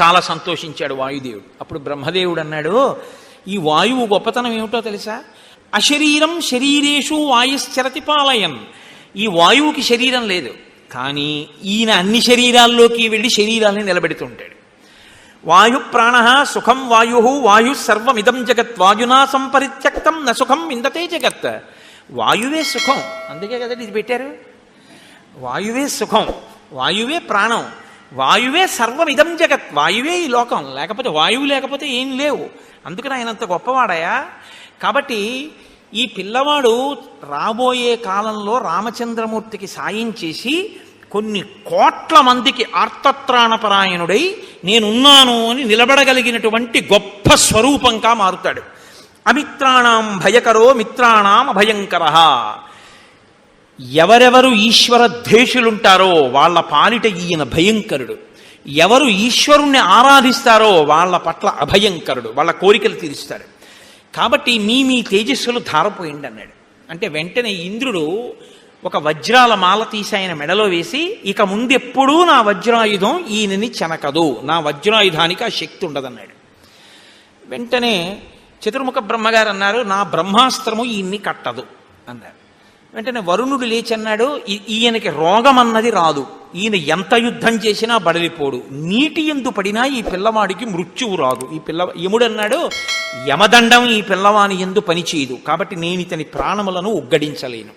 చాలా సంతోషించాడు వాయుదేవుడు. అప్పుడు బ్రహ్మదేవుడు అన్నాడు, ఈ వాయువు గొప్పతనం ఏమిటో తెలుసా? అశరీరం శరీరేషు వాయుశ్చరతి పాలయన్. ఈ వాయువుకి శరీరం లేదు, కానీ ఈయన అన్ని శరీరాల్లోకి వెళ్ళి శరీరాల్ని నిలబెడుతుంటాడు. వాయు ప్రాణ సుఖం వాయు వాయు సర్వమిదం జగత్ వాయునా సంపరిత్యక్తం న సుఖం విందతే జగత్. వాయువే సుఖం, అందుకే కదండి ఇది పెట్టారు. వాయువే సుఖం, వాయువే ప్రాణం, వాయువే సర్వమిదం జగత్. వాయువే ఈ లోకం, లేకపోతే వాయువు లేకపోతే ఏం లేవు. అందుకని ఆయన అంత గొప్పవాడయా. కాబట్టి ఈ పిల్లవాడు రాబోయే కాలంలో రామచంద్రమూర్తికి సాయం చేసి కొన్ని కోట్ల మందికి ఆర్తత్రాణపరాయణుడై నేనున్నాను అని నిలబడగలిగినటువంటి గొప్ప స్వరూపంగా మారుతాడు. అమిత్రాణం భయకరో మిత్రాణం అభయంకర. ఎవరెవరు ఈశ్వర ద్వేషులుంటారో వాళ్ళ పాలిట ఈయన భయంకరుడు. ఎవరు ఈశ్వరుణ్ణి ఆరాధిస్తారో వాళ్ళ పట్ల అభయంకరుడు, వాళ్ళ కోరికలు తీరుస్తాడు. కాబట్టి మీ తేజస్సులు ధారపోయిండి అన్నాడు. అంటే వెంటనే ఇంద్రుడు ఒక వజ్రాల మాల తీసి ఆయన మెడలో వేసి, ఇక ముందెప్పుడూ నా వజ్రాయుధం ఈయనని చెనకదు, నా వజ్రాయుధానికి ఆ శక్తి ఉండదన్నాడు. వెంటనే చతుర్ముఖ బ్రహ్మగారు అన్నారు, నా బ్రహ్మాస్త్రము ఈయన్ని కట్టదు అన్నారు. వెంటనే వరుణుడు లేచి అన్నాడు, ఈయనకి రోగం అన్నది రాదు, ఈయన ఎంత యుద్ధం చేసినా బడలిపోడు, నీటి ఎందు పడినా ఈ పిల్లవాడికి మృత్యువు రాదు. యముడు అన్నాడు, యమదండం ఈ పిల్లవాని ఎందు పనిచేయదు, కాబట్టి నేను ఇతని ప్రాణములను ఉగ్గడించలేను.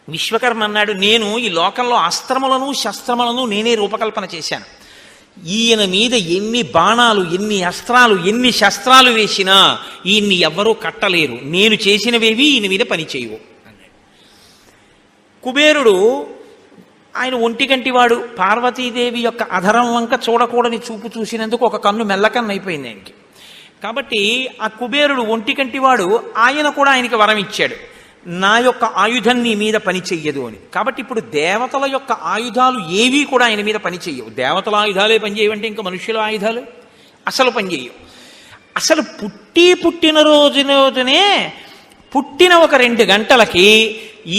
విశ్వకర్మ అన్నాడు, నేను ఈ లోకంలో అస్త్రములను శస్త్రములను నేనే రూపకల్పన చేశాను. ఈయన మీద ఎన్ని బాణాలు, ఎన్ని అస్త్రాలు, ఎన్ని శస్త్రాలు వేసినా ఈయన్ని ఎవ్వరూ కట్టలేరు, నేను చేసినవేవి ఈయన మీద పనిచేయవు అన్నాడు. కుబేరుడు ఆయన ఒంటికంటివాడు, పార్వతీదేవి యొక్క అధరం వంక చూడకూడని చూపు చూసినందుకు ఒక కన్ను మెల్లకన్ను అయిపోయింది ఆయనకి. కాబట్టి ఆ కుబేరుడు ఒంటికంటివాడు, ఆయన కూడా ఆయనకి వరం ఇచ్చాడు, నా యొక్క ఆయుధం నీ మీద పని చెయ్యదు అని. కాబట్టి ఇప్పుడు దేవతల యొక్క ఆయుధాలు ఏవీ కూడా ఆయన మీద పని చెయ్యవు. దేవతల ఆయుధాలే పనిచేయవంటే ఇంకా మనుష్యుల ఆయుధాలు అసలు పనిచేయవు. అసలు పుట్టిన రోజునే పుట్టిన ఒక 2 గంటలకి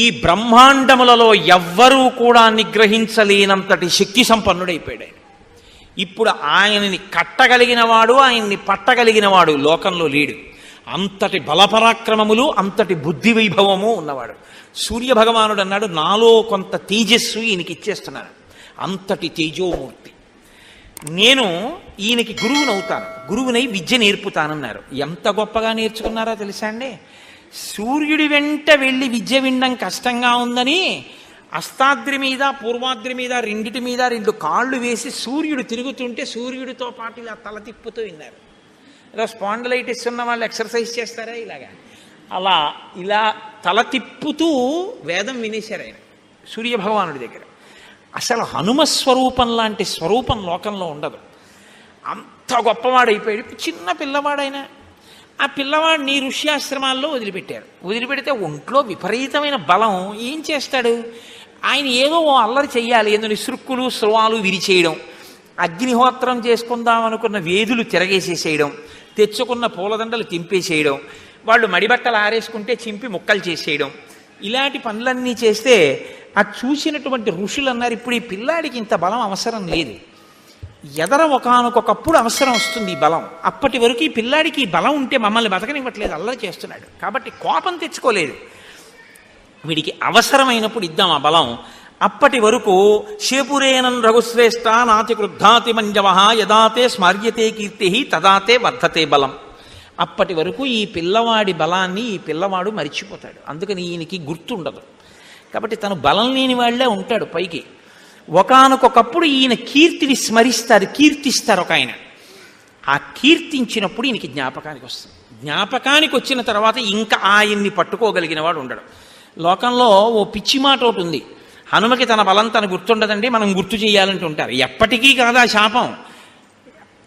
ఈ బ్రహ్మాండములలో ఎవ్వరూ కూడా నిగ్రహించలేనంతటి శక్తి సంపన్నుడైపోయాడు ఆయన. ఇప్పుడు ఆయనని కట్టగలిగిన వాడు, ఆయన్ని పట్టగలిగిన వాడు లోకంలో లేడు. అంతటి బలపరాక్రమములు, అంతటి బుద్ధి వైభవము ఉన్నవాడు. సూర్య భగవానుడు అన్నాడు, నాలో కొంత తేజస్సు ఈయనకి ఇచ్చేస్తున్నాను, అంతటి తేజోమూర్తి. నేను ఈయనకి గురువునవుతాను, గురువునై విద్య నేర్పుతానన్నారు. ఎంత గొప్పగా నేర్చుకున్నారో తెలుసా అండి. సూర్యుడి వెంట వెళ్ళి విద్య వినడం కష్టంగా ఉందని అస్తాద్రి మీద పూర్వాద్రి మీద రెండిటి మీద 2 కాళ్ళు వేసి సూర్యుడు తిరుగుతుంటే సూర్యుడితో పాటు ఇలా తల తిప్పుతూ విన్నారు. ఇలా స్పాండలైటిస్ ఉన్న వాళ్ళు ఎక్సర్సైజ్ చేస్తారా ఇలాగా, అలా ఇలా తల తిప్పుతూ వేదం వినేశారు ఆయన సూర్యభగవానుడి దగ్గర. అసలు హనుమస్వరూపం లాంటి స్వరూపం లోకంలో ఉండదు. అంత గొప్పవాడైపోయాడు. చిన్న పిల్లవాడైనా ఆ పిల్లవాడిని ఋష్యాశ్రమాల్లో వదిలిపెట్టారు. వదిలిపెడితే ఒంట్లో విపరీతమైన బలం, ఏం చేస్తాడు ఆయన? ఏదో అల్లరి చెయ్యాలి, ఎందుకు సృక్కులు స్రవాలు విరిచేయడం, అగ్నిహోత్రం చేసుకుందాం అనుకున్న వేదులు తిరగేసేసేయడం, తెచ్చుకున్న పూలదండలు తింపేసేయడం, వాళ్ళు మడిబట్టలు ఆరేసుకుంటే చింపి ముక్కలు చేసేయడం, ఇలాంటి పనులన్నీ చేస్తే అది చూసినటువంటి ఋషులు అన్నారు, ఇప్పుడు ఈ పిల్లాడికి ఇంత బలం అవసరం లేదు, ఎదర ఒకానొకప్పుడు అవసరం వస్తుంది ఈ బలం. అప్పటి వరకు ఈ పిల్లాడికి ఈ బలం ఉంటే మమ్మల్ని బతకనివ్వట్లేదు, అల్లరి చేస్తున్నాడు, కాబట్టి కోపం తెచ్చుకోలేదు, వీడికి అవసరమైనప్పుడు ఇద్దాం ఆ బలం. అప్పటి వరకు శేపురేనం రఘుశ్రేష్ఠ నాతి క్రుద్ధాతి మంజవ యదాతే స్మర్యతే కీర్తి తదాతే వర్ధతే బలం. అప్పటి వరకు ఈ పిల్లవాడి బలాన్ని ఈ పిల్లవాడు మరిచిపోతాడు, అందుకని ఈయనకి గుర్తుండదు. కాబట్టి తను బలం లేని వాళ్లే ఉంటాడు పైకి. ఒకానొకప్పుడు ఈయన కీర్తిని స్మరిస్తారు, కీర్తిస్తారు ఒక ఆయన. ఆ కీర్తించినప్పుడు ఈయనకి జ్ఞాపకానికి వస్తుంది. జ్ఞాపకానికి వచ్చిన తర్వాత ఇంకా ఆయన్ని పట్టుకోగలిగిన వాడు ఉండడు. లోకంలో ఓ పిచ్చి మాట ఒకటి ఉంది, హనుమకి తన బలం తను గుర్తుండదండి, మనం గుర్తు చేయాలంటూ ఉంటారు. ఎప్పటికీ కాదు ఆ శాపం.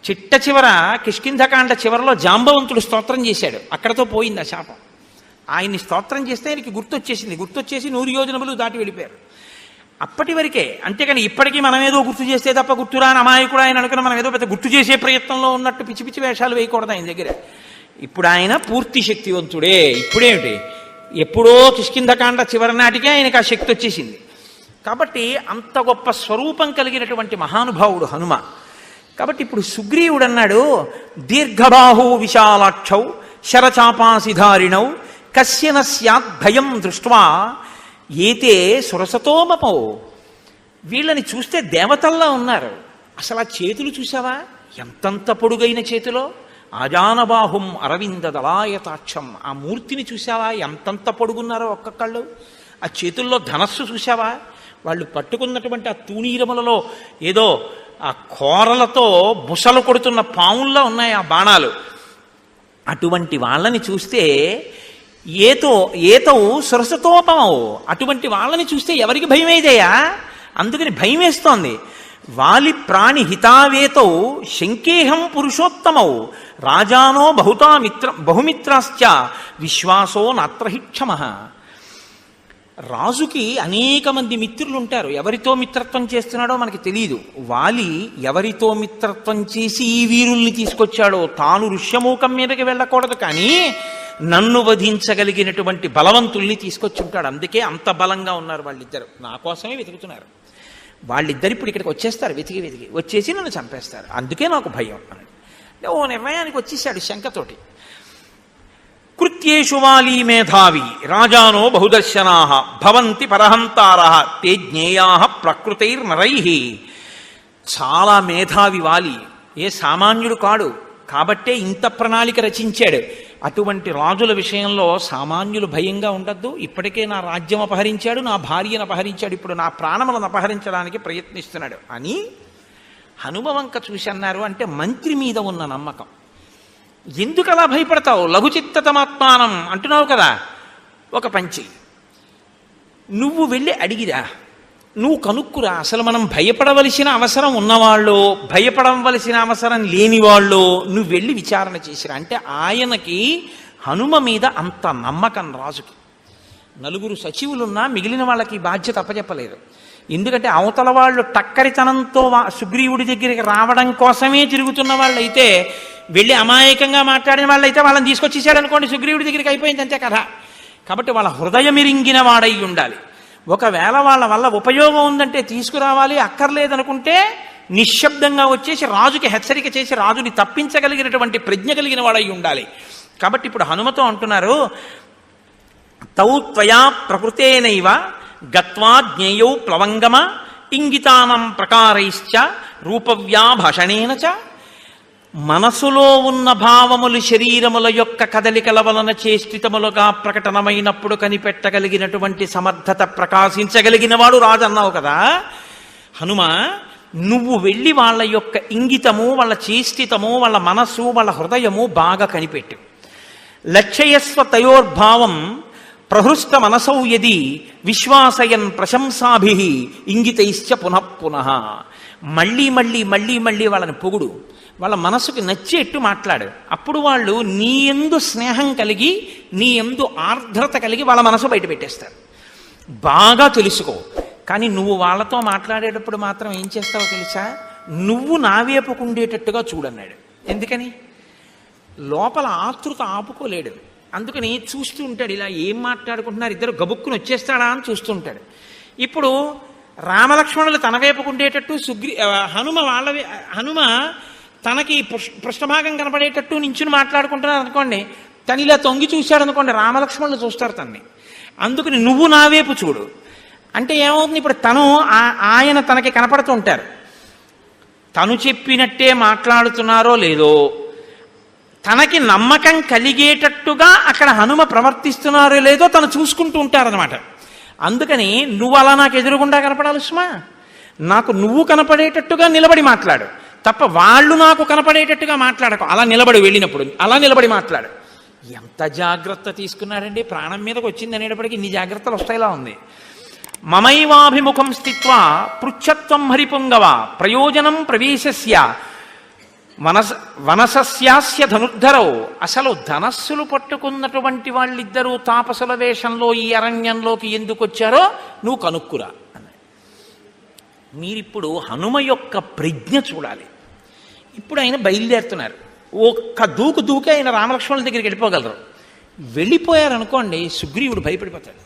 చిట్ట చివర కిష్కింధకాండ చివరలో జాంబవంతుడు స్తోత్రం చేశాడు, అక్కడతో పోయింది ఆ శాపం. ఆయన్ని స్తోత్రం చేస్తే ఆయనకి గుర్తొచ్చేసింది, గుర్తొచ్చేసి 100 యోజనములు దాటి వెళ్ళిపోయారు. అప్పటి వరకే, అంతేకాని ఇప్పటికీ మనం ఏదో గుర్తు చేస్తే తప్ప గుర్తురాని అమాయకుడు ఆయన అనుకుని మనం ఏదో పెద్ద గుర్తు చేసే ప్రయత్నంలో ఉన్నట్టు పిచ్చి పిచ్చి వేషాలు వేయకూడదు ఆయన దగ్గర. ఇప్పుడు ఆయన పూర్తి శక్తివంతుడే. ఇప్పుడేమిటి, ఎప్పుడో కిష్కింధకాండ చివరి నాటికే ఆయనకు ఆ శక్తి వచ్చేసింది. కాబట్టి అంత గొప్ప స్వరూపం కలిగినటువంటి మహానుభావుడు హనుమ. కాబట్టి ఇప్పుడు సుగ్రీవుడు అన్నాడు, దీర్ఘబాహు విశాలాక్షౌ శరచాపాసిధారిణౌ కస్యన స్యాద్ భయం దృష్ట్వా ఏతే సురసతోమపౌ. వీళ్ళని చూస్తే దేవతల్లా ఉన్నారు. అసలు ఆ చేతులు చూసావా, ఎంతంత పొడుగైన చేతిలో, ఆజానబాహుం అరవింద దళాయతాక్షం. ఆ మూర్తిని చూసావా, ఎంతంత పొడుగున్నారో ఒక్కొక్కళ్ళు. ఆ చేతుల్లో ధనస్సు చూసావా, వాళ్ళు పట్టుకున్నటువంటి ఆ తూణీరములలో ఏదో ఆ కోరలతో బుసలు కొడుతున్న పాముల్లో ఉన్నాయి ఆ బాణాలు. అటువంటి వాళ్ళని చూస్తే ఏతౌ సురసతోపమవు. అటువంటి వాళ్ళని చూస్తే ఎవరికి భయమేదయ్యా? అందుకని భయం వేస్తోంది. వాలి ప్రాణి హితావేతౌ శంకేహం పురుషోత్తమౌ రాజానో బహుమిత్రాశ్చ విశ్వాసో నాత్రహిక్షమః. రాజుకి అనేక మంది మిత్రులు ఉంటారు. ఎవరితో మిత్రత్వం చేస్తున్నాడో మనకి తెలియదు. వాలి ఎవరితో మిత్రత్వం చేసి ఈ వీరుల్ని తీసుకొచ్చాడో, తాను ఋష్యమూకం మీదకి వెళ్ళకూడదు కానీ నన్ను వధించగలిగినటువంటి బలవంతుల్ని తీసుకొచ్చుంటాడు. అందుకే అంత బలంగా ఉన్నారు వాళ్ళిద్దరు. నా కోసమే వెతుకుతున్నారు. వాళ్ళిద్దరు ఇప్పుడు ఇక్కడికి వచ్చేస్తారు, వెతికి వచ్చేసి నన్ను చంపేస్తారు. అందుకే నాకు భయం అన్నాడు. ఓ నిర్ణయానికి వచ్చేసాడు శంకతోటి. కృత్యేషు వాలీ మేధావి రాజానో బహుదర్శనా భవంతి పరహంతార తే జ్ఞేయా ప్రకృతైర్నరై. చాలా మేధావి వాలి, ఏ సామాన్యుడు కాడు. కాబట్టే ఇంత ప్రణాళిక రచించాడు. అటువంటి రాజుల విషయంలో సామాన్యులు భయంగా ఉండద్దు. ఇప్పటికే నా రాజ్యం అపహరించాడు, నా భార్యను అపహరించాడు, ఇప్పుడు నా ప్రాణములను అపహరించడానికి ప్రయత్నిస్తున్నాడు అని హనుమవంక చూసి అన్నారు. అంటే మంత్రి మీద ఉన్న నమ్మకం. ఎందుకు అలా భయపడతావు, లఘుచిత్తతమాత్మానం అంటున్నావు కదా, ఒక పంచి నువ్వు వెళ్ళి అడిగిరా, నువ్వు కనుక్కురా. అసలు మనం భయపడవలసిన అవసరం ఉన్నవాళ్ళు, భయపడవలసిన అవసరం లేని వాళ్ళు నువ్వు వెళ్ళి విచారణ చేసిరా. అంటే ఆయనకి హనుమ మీద అంత నమ్మకం రాజుకి. నలుగురు సచివులున్నా మిగిలిన వాళ్ళకి బాధ్యత అప్పచెప్పలేదు. ఎందుకంటే అవతల వాళ్ళు టక్కరితనంతో సుగ్రీవుడి దగ్గరికి రావడం కోసమే తిరుగుతున్న వాళ్ళైతే, వెళ్ళి అమాయకంగా మాట్లాడిన వాళ్ళైతే వాళ్ళని తీసుకొచ్చేసాడు అనుకోండి, సుగ్రీవుడి దగ్గరికి అయిపోయింది అంతే కథ. కాబట్టి వాళ్ళ హృదయమిరింగిన వాడై ఉండాలి. ఒకవేళ వాళ్ళ వల్ల ఉపయోగం ఉందంటే తీసుకురావాలి, అక్కర్లేదనుకుంటే నిశ్శబ్దంగా వచ్చేసి రాజుకి హెచ్చరిక చేసి రాజుని తప్పించగలిగినటువంటి ప్రజ్ఞ కలిగిన వాడై ఉండాలి. కాబట్టి ఇప్పుడు హనుమతో అంటున్నారు, తౌ త్వయా ప్రకృతేనైవ గత్వా జ్ఞేయౌ ప్లవంగమ ఇంగితానం ప్రకారైశ్చ రూపవ్యాభాషణేన చ. మనసులో ఉన్న భావములు శరీరముల యొక్క కదలికల వలన చేష్టితములుగా ప్రకటనమైనప్పుడు కనిపెట్టగలిగినటువంటి సమర్థత ప్రకాశించగలిగిన వాడు రాజు అన్నావు కదా హనుమ. నువ్వు వెళ్ళి వాళ్ళ యొక్క ఇంగితము, వాళ్ళ చేష్టితము, వాళ్ళ మనస్సు, వాళ్ళ హృదయము బాగా కనిపెట్టు. లక్ష్యస్వ తయోర్భావం ప్రహృష్ట మనసౌ యది విశ్వాసయన్ ప్రశంసాభి ఇంగితైశ్చ పునఃపునః. మళ్ళీ మళ్ళీ మళ్ళీ మళ్ళీ వాళ్ళని పొగుడు, వాళ్ళ మనసుకి నచ్చేట్టు మాట్లాడు. అప్పుడు వాళ్ళు నీ యందు స్నేహం కలిగి, నీ యందు ఆర్ద్రత కలిగి వాళ్ళ మనసు బయట పెట్టేస్తారు. బాగా తెలుసుకో. కానీ నువ్వు వాళ్ళతో మాట్లాడేటప్పుడు మాత్రం ఏం చేస్తావో తెలుసా, నువ్వు నా వైపుకుండేటట్టుగా చూడన్నాడు. ఎందుకని? లోపల ఆతృత ఆపుకోలేడు. అందుకని చూస్తూ ఉంటాడు, ఇలా ఏం మాట్లాడుకుంటున్నారు ఇద్దరు, గబుక్కుని వచ్చేస్తాడా అని చూస్తూ ఉంటాడు. ఇప్పుడు రామలక్ష్మణులు తన వైపుకుండేటట్టు హనుమ తనకి పృష్ఠభాగం కనపడేటట్టు నించుని మాట్లాడుకుంటున్నారు అనుకోండి, తను ఇలా తొంగి చూశాడు అనుకోండి, రామలక్ష్మణులు చూస్తారు తన్ని. అందుకని నువ్వు నా వైపు చూడు అంటే ఏమవుతుంది, ఇప్పుడు ఆయన తనకి కనపడుతూ ఉంటారు. తను చెప్పినట్టే మాట్లాడుతున్నారో లేదో, తనకి నమ్మకం కలిగేటట్టుగా అక్కడ హనుమ ప్రవర్తిస్తున్నారో లేదో తను చూసుకుంటూ ఉంటారనమాట. అందుకని నువ్వు అలా నాకు ఎదురుగుండా కనపడాలి సుమా, నాకు నువ్వు కనపడేటట్టుగా నిలబడి మాట్లాడు తప్ప వాళ్ళు నాకు కనపడేటట్టుగా మాట్లాడకు. అలా నిలబడి వెళ్ళినప్పుడు అలా నిలబడి మాట్లాడు. ఎంత జాగ్రత్త తీసుకున్నాడండి, ప్రాణం మీదకి వచ్చింది అనేటప్పటికీ ఇన్ని జాగ్రత్తలు వస్తాయిలా ఉంది. మమైవాభిముఖం స్థిత్వా పృచ్ఛత్వం హరిపుంగవ ప్రయోజనం ప్రవేశస్య వనసస్యాస్య ధనుర్ధరౌ. అసలు ధనస్సులు పట్టుకున్నటువంటి వాళ్ళిద్దరూ తాపసుల వేషంలో ఈ అరణ్యంలోకి ఎందుకు వచ్చారో నువ్వు కనుక్కురా అన్నాడు. మీరిప్పుడు హనుమ యొక్క ప్రజ్ఞ చూడాలి. ఇప్పుడు ఆయన బయలుదేరుతున్నారు. ఒక్క దూకి ఆయన రామలక్ష్మణుల దగ్గరికి వెళ్ళిపోగలరు. వెళ్ళిపోయారనుకోండి, సుగ్రీవుడు భయపడిపోతాడు.